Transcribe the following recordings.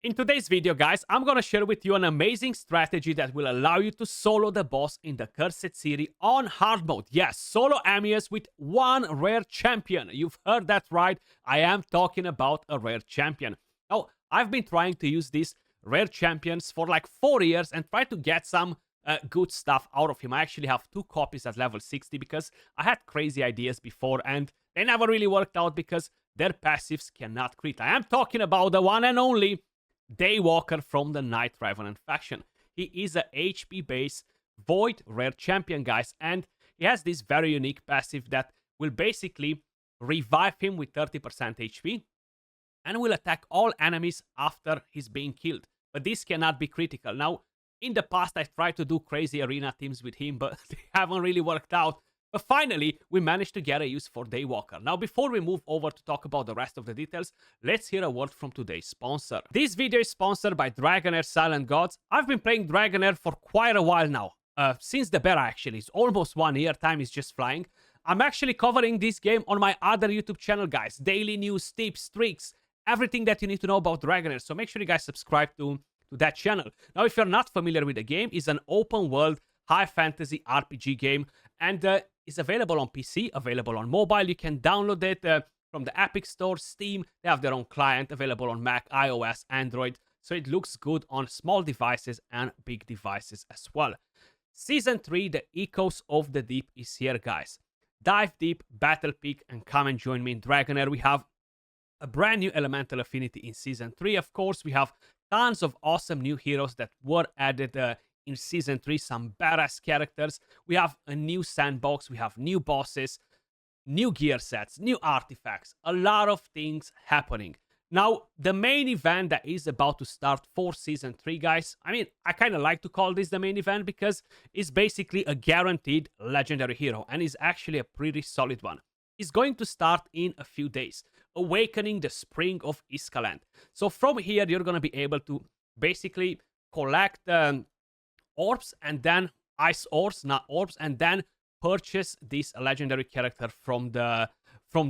In today's video, guys, I'm gonna share with you an amazing strategy that will allow you to solo the boss in the Cursed City on hard mode. Yes, solo Amius with one rare champion. You've heard that right. I am talking about a rare champion. Now, I've been trying to use these rare champions for like 4 years and try to get some good stuff out of him. I actually have 2 copies at level 60 because I had crazy ideas before and they never really worked out because their passives cannot crit. I am talking about the one and only Daywalker from the Night Revenant faction. He is a HP based Void rare champion, guys, and he has this very unique passive that will basically revive him with 30% HP and will attack all enemies after he's being killed. But this cannot be critical. Now, in the past, I've tried to do crazy arena teams with him, but they haven't really worked out. But finally, we managed to get a use for Daywalker. Now, before we move over to talk about the rest of the details, let's hear a word from today's sponsor. This video is sponsored by Dragonair Silent Gods. I've been playing Dragonair for quite a while now. Since the beta, actually. It's almost 1 year. Time is just flying. I'm actually covering this game on my other YouTube channel, guys. Daily news, tips, tricks, everything that you need to know about Dragonair. So make sure you guys subscribe to that channel. Now, if you're not familiar with the game, it's an open world high fantasy RPG game, and it's available on PC, available on mobile. You can download it from the Epic Store, Steam. They have their own client available on Mac, iOS, Android. So it looks good on small devices and big devices as well. Season 3, the Echoes of the Deep is here, guys. Dive deep, battle peak, and come and join me in Dragonair. We have a brand new elemental affinity in Season 3, of course. We have tons of awesome new heroes that were added in Season 3, some badass characters. We have a new sandbox, we have new bosses, new gear sets, new artifacts, a lot of things happening. Now, the main event that is about to start for Season 3, guys, I mean, I kind of like to call this the main event because it's basically a guaranteed legendary hero, and is actually a pretty solid one. It's going to start in a few days, Awakening the Spring of Iskaland. So from here, you're going to be able to basically collect orbs and then ice orbs, not orbs, and then purchase this legendary character from the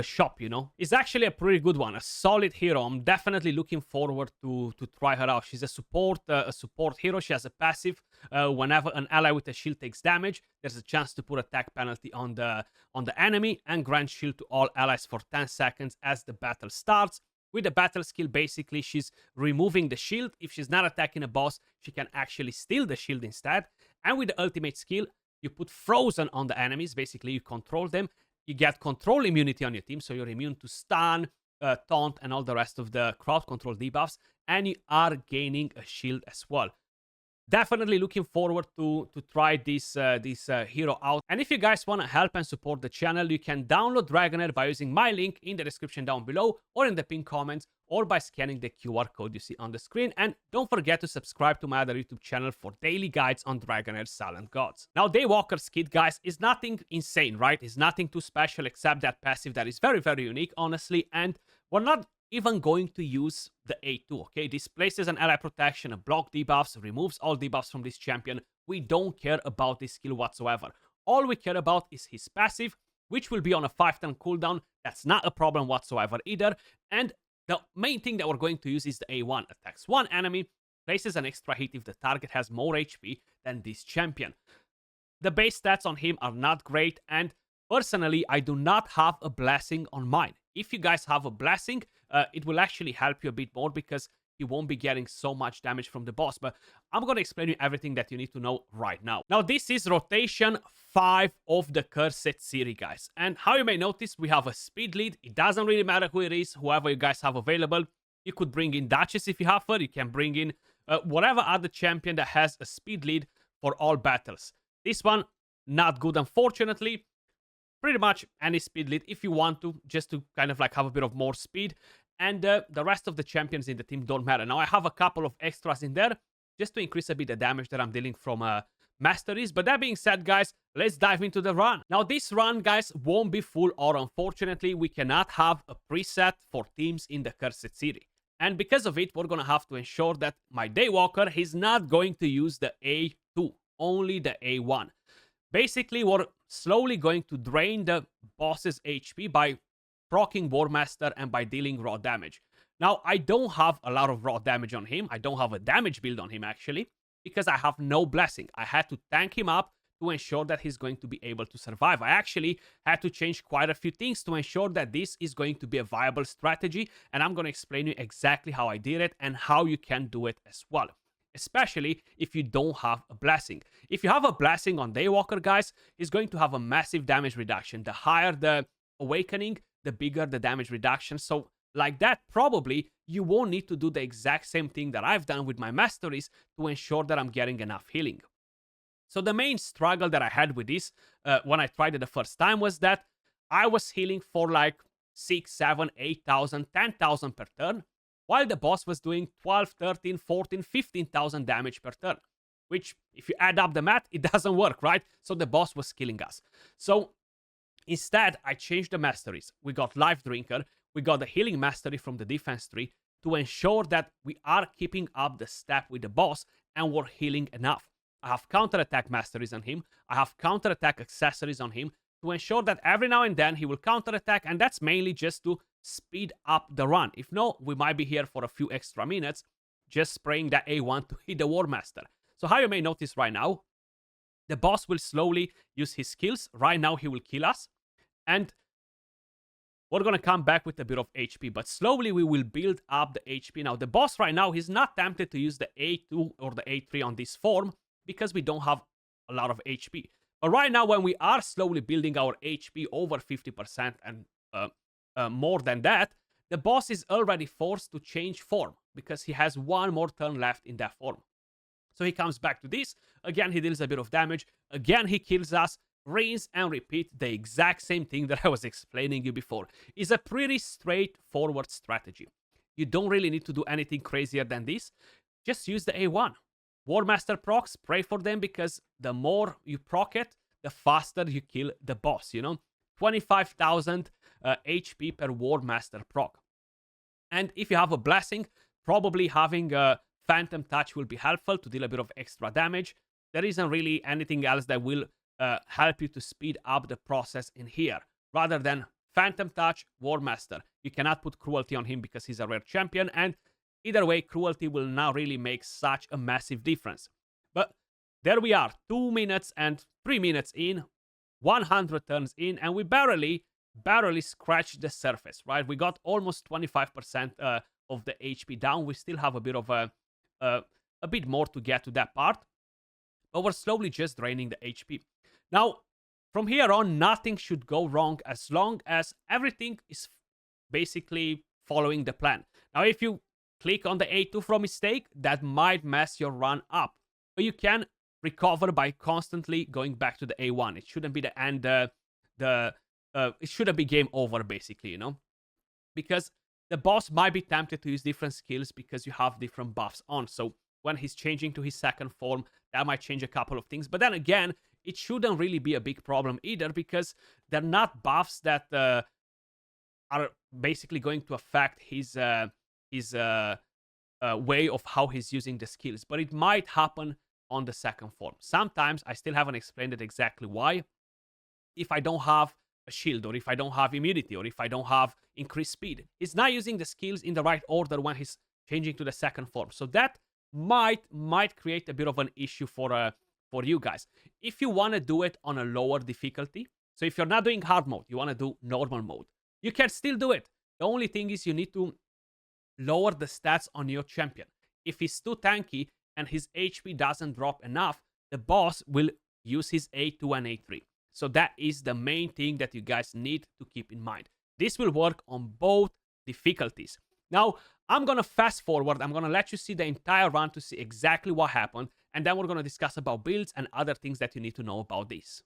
shop, you know. It's actually a pretty good one, a solid hero. I'm definitely looking forward to try her out. She's a support hero. She has a passive. Whenever an ally with a shield takes damage, there's a chance to put attack penalty on the enemy and grant shield to all allies for 10 seconds as the battle starts. With the battle skill, basically, she's removing the shield. If she's not attacking a boss, she can actually steal the shield instead. And with the ultimate skill, you put frozen on the enemies. Basically, you control them. You get control immunity on your team, so you're immune to stun, taunt, and all the rest of the crowd control debuffs. And you are gaining a shield as well. Definitely looking forward to try this hero out. And if you guys want to help and support the channel, you can download Dragonair by using my link in the description down below or in the pinned comments, or by scanning the QR code you see on the screen. And don't forget to subscribe to my other YouTube channel for daily guides on Dragonair Silent Gods. Now, Daywalker's kit, guys, is nothing insane, right? It's nothing too special except that passive that is very, very unique, honestly. And we're not even going to use the A2, okay? This places an ally protection, a block debuffs, removes all debuffs from this champion. We don't care about this skill whatsoever. All we care about is his passive, which will be on a 5-turn cooldown. That's not a problem whatsoever either. And the main thing that we're going to use is the A1. Attacks one enemy, places an extra hit if the target has more HP than this champion. The base stats on him are not great, and personally, I do not have a blessing on mine. If you guys have a blessing, it will actually help you a bit more because you won't be getting so much damage from the boss. But I'm going to explain you everything that you need to know right now. Now, this is rotation 5 of the Cursed City, guys. And how you may notice, we have a speed lead. It doesn't really matter who it is, whoever you guys have available. You could bring in Duchess if you have her. You can bring in whatever other champion that has a speed lead for all battles. This one, not good, unfortunately. Pretty much any speed lead if you want to, just to kind of like have a bit of more speed. And the rest of the champions in the team don't matter. Now, I have a couple of extras in there just to increase a bit the damage that I'm dealing from masteries. But that being said, guys, let's dive into the run. Now, this run, guys, won't be full, or unfortunately, we cannot have a preset for teams in the Cursed City. And because of it, we're going to have to ensure that my Daywalker is not going to use the A2, only the A1. Basically, we're slowly going to drain the boss's HP by proccing War Master and by dealing raw damage. Now, I don't have a lot of raw damage on him. I don't have a damage build on him, actually, because I have no blessing. I had to tank him up to ensure that he's going to be able to survive. I actually had to change quite a few things to ensure that this is going to be a viable strategy, and I'm going to explain you exactly how I did it and how you can do it as well, especially if you don't have a blessing. If you have a blessing on Daywalker, guys, he's going to have a massive damage reduction. The higher the awakening, the bigger the damage reduction. So like that, probably you won't need to do the exact same thing that I've done with my masteries to ensure that I'm getting enough healing. So the main struggle that I had with this when I tried it the first time was that I was healing for like 6, 7, 8,000, 10,000 per turn, while the boss was doing 12, 13, 14, 15,000 damage per turn, which if you add up the math, it doesn't work, right? So the boss was killing us. So instead, I changed the masteries. We got Life Drinker, we got the Healing Mastery from the defense tree to ensure that we are keeping up the step with the boss and we're healing enough. I have counterattack masteries on him. I have counterattack accessories on him to ensure that every now and then he will counterattack, and that's mainly just to speed up the run. If no, we might be here for a few extra minutes just spraying that A1 to hit the War Master. So how you may notice right now, the boss will slowly use his skills. Right now he will kill us, and we're going to come back with a bit of HP, but slowly we will build up the HP. Now, the boss right now, he's not tempted to use the A2 or the A3 on this form because we don't have a lot of HP. But right now, when we are slowly building our HP over 50% and more than that, the boss is already forced to change form because he has one more turn left in that form. So he comes back to this. Again, he deals a bit of damage. Again, he kills us. Rinse and repeat the exact same thing that I was explaining you before. It's a pretty straightforward strategy. You don't really need to do anything crazier than this. Just use the A1. War Master procs, pray for them, because the more you proc it, the faster you kill the boss, 25,000 HP per War Master proc. And if you have a blessing, probably having a Phantom Touch will be helpful to deal a bit of extra damage. There isn't really anything else that will help you to speed up the process in here. Rather than Phantom Touch, War Master. You cannot put Cruelty on him because he's a rare champion, and either way, Cruelty will not really make such a massive difference. But there we are, 2 minutes and 3 minutes in, 100 turns in, and we barely scratched the surface, right? We got almost 25% of the HP down. We still have a bit of a bit more to get to that part, but we're slowly just draining the HP. Now, from here on, nothing should go wrong as long as everything is basically following the plan. Now, if you click on the A2 from mistake, that might mess your run up. But you can recover by constantly going back to the A1. It shouldn't be the end, it shouldn't be game over, basically, because the boss might be tempted to use different skills because you have different buffs on. So when he's changing to his second form, that might change a couple of things. But then again, it shouldn't really be a big problem either, because they're not buffs that are basically going to affect his way of how he's using the skills. But it might happen on the second form. Sometimes, I still haven't explained it exactly why. If I don't have a shield, or if I don't have immunity, or if I don't have increased speed, he's not using the skills in the right order when he's changing to the second form. So that might create a bit of an issue for you guys. If you want to do it on a lower difficulty, so if you're not doing hard mode, you want to do normal mode, you can still do it. The only thing is you need to lower the stats on your champion. If he's too tanky and his HP doesn't drop enough, the boss will use his A2 and A3. So that is the main thing that you guys need to keep in mind. This will work on both difficulties. Now, I'm going to fast forward. I'm going to let you see the entire run to see exactly what happened. And then we're going to discuss about builds and other things that you need to know about this.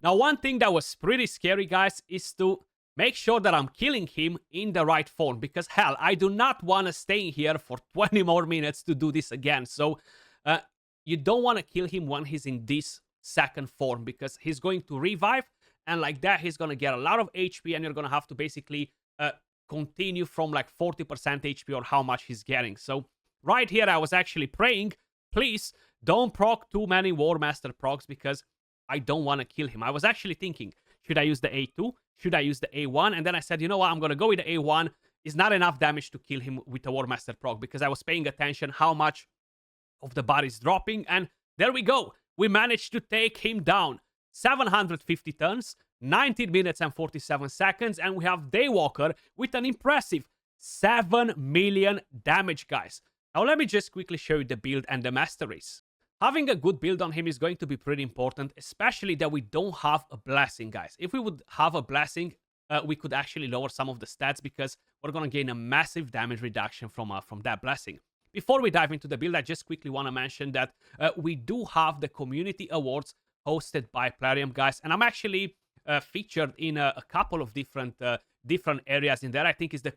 Now, one thing that was pretty scary, guys, is to make sure that I'm killing him in the right form. Because, hell, I do not want to stay here for 20 more minutes to do this again. So, you don't want to kill him when he's in this second form, because he's going to revive, and like that, he's going to get a lot of HP, and you're going to have to basically continue from like 40% HP or how much he's getting. So, right here, I was actually praying, please don't proc too many War Master procs, because I don't want to kill him. I was actually thinking, should I use the A2? Should I use the A1? And then I said, you know what, I'm going to go with the A1. It's not enough damage to kill him with the War Master proc, because I was paying attention how much of the body is dropping. And there we go. We managed to take him down. 750 tons, 19 minutes and 47 seconds. And we have Daywalker with an impressive 7 million damage, guys. Now, let me just quickly show you the build and the masteries. Having a good build on him is going to be pretty important, especially that we don't have a blessing, guys. If we would have a blessing, we could actually lower some of the stats, because we're going to gain a massive damage reduction from that blessing. Before we dive into the build, I just quickly want to mention that we do have the community awards hosted by Plarium, guys, and I'm actually featured in a couple of different areas in there. I think it's the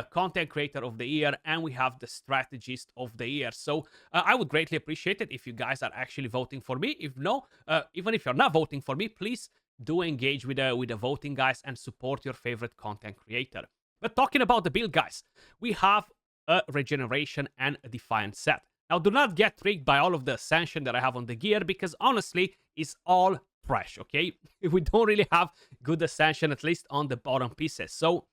content creator of the year, and we have the strategist of the year. So I would greatly appreciate it if you guys are actually voting for me. If no, even if you're not voting for me, please do engage with the voting, guys, and support your favorite content creator. But talking about the build, guys, we have a regeneration and a defiance set. Now, do not get tricked by all of the ascension that I have on the gear, because honestly, it's all trash, okay? We don't really have good ascension, at least on the bottom pieces. So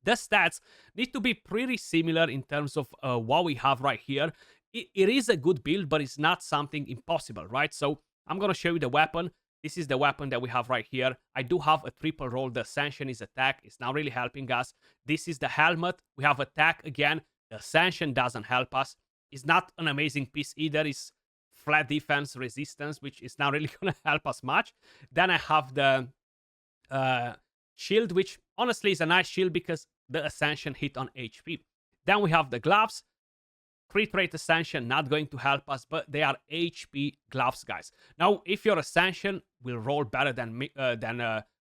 the stats need to be pretty similar in terms of what we have right here. It is a good build, but it's not something impossible, right? So I'm going to show you the weapon. This is the weapon that we have right here. I do have a triple roll. The Ascension is attack. It's not really helping us. This is the helmet. We have attack again. The Ascension doesn't help us. It's not an amazing piece either. It's flat defense resistance, which is not really going to help us much. Then I have the shield, which honestly is a nice shield because the Ascension hit on HP. Then we have the gloves. Crit rate Ascension not going to help us, but they are HP gloves, guys. Now, if your Ascension will roll better than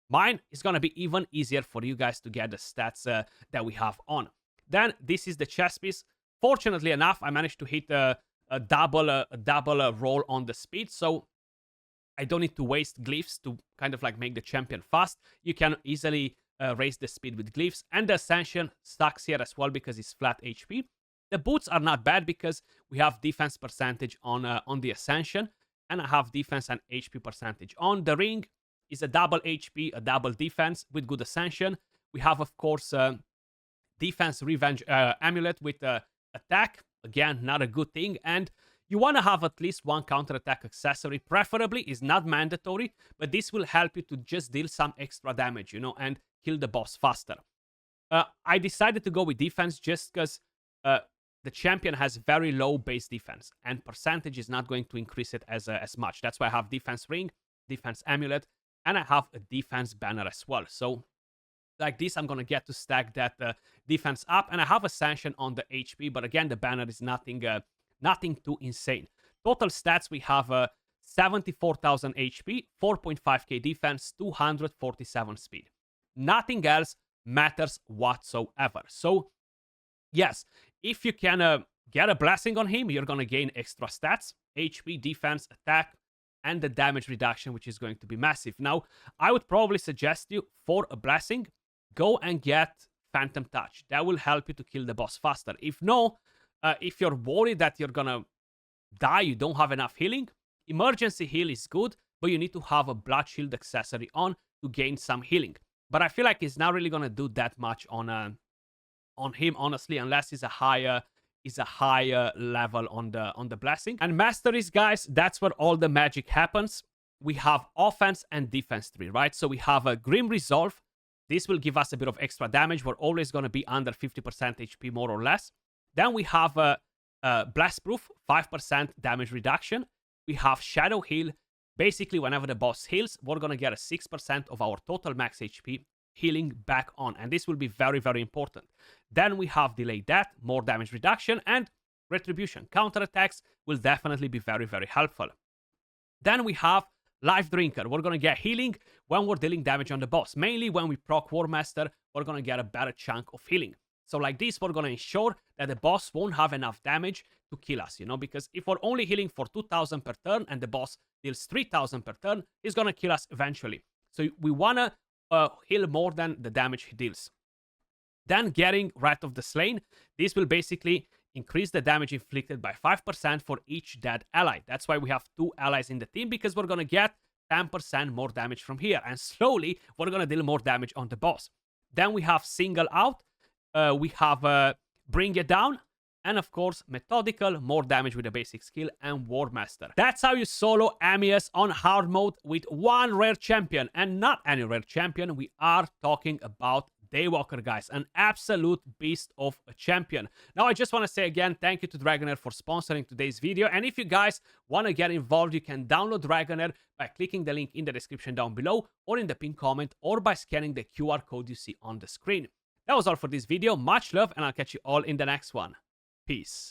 mine, it's going to be even easier for you guys to get the stats that we have on. Then this is the chest piece. Fortunately enough, I managed to hit a double roll on the speed, so I don't need to waste glyphs to kind of like make the champion fast. You can easily raise the speed with glyphs, and the Ascension sucks here as well because it's flat HP. The boots are not bad because we have defense percentage on the Ascension, and I have defense and HP percentage on. The ring is a double HP, a double defense with good Ascension. We have, of course, defense revenge amulet with attack. Again, not a good thing. And you want to have at least one counterattack accessory. Preferably, is not mandatory, but this will help you to just deal some extra damage, you know, and kill the boss faster. I decided to go with defense just because the champion has very low base defense, and percentage is not going to increase it as much. That's why I have defense ring, defense amulet, and I have a defense banner as well. So like this, I'm going to get to stack that defense up, and I have Ascension on the HP, but again, the banner is nothing too insane. Total stats, we have 74,000 HP, 4.5k defense, 247 speed. Nothing else matters whatsoever. So yes, if you can get a blessing on him, you're going to gain extra stats, HP, defense, attack, and the damage reduction, which is going to be massive. Now, I would probably suggest you, for a blessing, go and get Phantom Touch. That will help you to kill the boss faster. If no, if you're worried that you're going to die, you don't have enough healing, emergency heal is good, but you need to have a blood shield accessory on to gain some healing. But I feel like it's not really going to do that much on him, honestly, unless he's a higher level on the blessing. And masteries, guys, that's where all the magic happens. We have offense and defense tree, right? So we have a Grim Resolve. This will give us a bit of extra damage. We're always going to be under 50% HP, more or less. Then we have a Blast Proof, 5% damage reduction. We have Shadow Heal. Basically, whenever the boss heals, we're going to get a 6% of our total max HP healing back on, and this will be very, very important. Then we have Delay Death, more damage reduction, and Retribution. Counterattacks will definitely be very, very helpful. Then we have Life Drinker. We're gonna get healing when we're dealing damage on the boss. Mainly when we proc War Master, we're gonna get a better chunk of healing. So like this, we're gonna ensure that the boss won't have enough damage to kill us, you know, because if we're only healing for 2,000 per turn and the boss deals 3,000 per turn, he's gonna kill us eventually. So we wanna heal more than the damage he deals. Then getting Wrath of the Slain. This will basically increase the damage inflicted by 5% for each dead ally. That's why we have 2 allies in the team, because we're gonna get 10% more damage from here. And slowly, we're gonna deal more damage on the boss. Then we have Single Out. We have Bring It Down. And of course, Methodical, more damage with a basic skill, and War Master. That's how you solo Amius on hard mode with one rare champion. And not any rare champion, we are talking about Daywalker, guys. An absolute beast of a champion. Now, I just want to say again, thank you to Dragonair for sponsoring today's video. And if you guys want to get involved, you can download Dragonair by clicking the link in the description down below, or in the pinned comment, or by scanning the QR code you see on the screen. That was all for this video. Much love, and I'll catch you all in the next one. Peace.